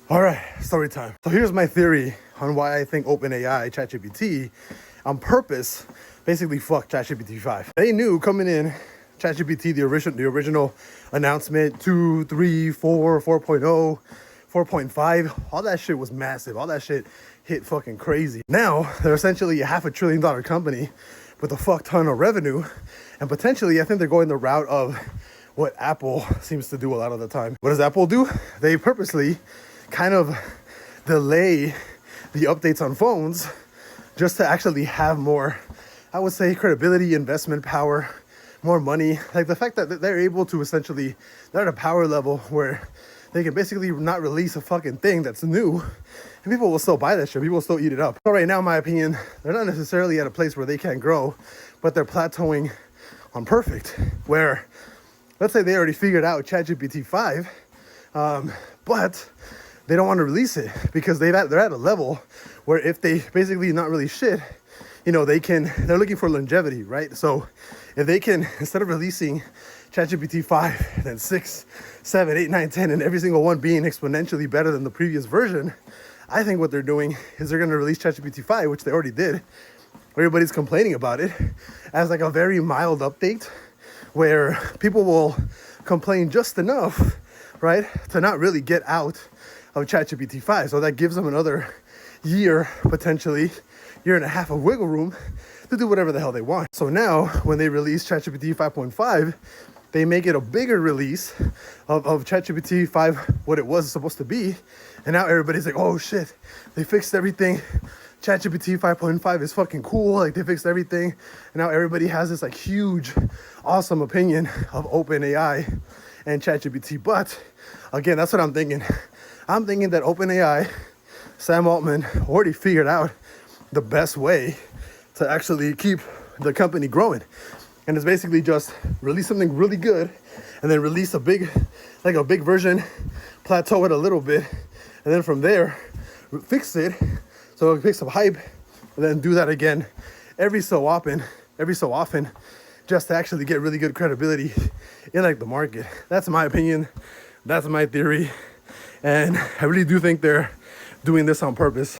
All right, story time. So here's my theory on why I think OpenAI, ChatGPT, on purpose, basically fucked ChatGPT 5. They knew coming in, ChatGPT, the original announcement, 2, 3, 4, 4.0, 4.5, all that shit was massive. All that shit hit fucking crazy. Now, they're essentially a $500 billion company with a fuck ton of revenue. And potentially, I think they're going the route of what Apple seems to do a lot of the time. What does Apple do? They purposely kind of delay the updates on phones just to actually have more, I would say, credibility, investment power, more money. Like the fact that they're able to essentially, they're at a power level where they can basically not release a fucking thing that's new and people will still buy that shit. People will still eat it up. So right now, in my opinion, they're not necessarily at a place where they can't grow, but they're plateauing on perfect, where let's say they already figured out ChatGPT 5, but they don't want to release it because they're at a level where if they basically not really shit, you know, they're looking for longevity, right? So if they can, instead of releasing ChatGPT 5, then 6, 7, 8, 9, 10, and every single one being exponentially better than the previous version, I think what they're doing is they're going to release ChatGPT 5, which they already did. Everybody's complaining about it, as like a very mild update where people will complain just enough, right, to not really get out of ChatGPT 5. So that gives them another year, potentially, year and a half of wiggle room to do whatever the hell they want. So now, when they release ChatGPT 5.5, they make it a bigger release of ChatGPT 5, what it was supposed to be. And now everybody's like, oh shit, they fixed everything. ChatGPT 5.5 is fucking cool. Like they fixed everything. And now everybody has this like huge, awesome opinion of OpenAI and ChatGPT. But again, that's what I'm thinking. I'm thinking that OpenAI, Sam Altman, already figured out the best way to actually keep the company growing. And it's basically just release something really good and then release a big version, plateau it a little bit, and then from there, fix it so it picks up hype, and then do that again every so often, just to actually get really good credibility in like the market. That's my opinion. That's my theory. And I really do think they're doing this on purpose.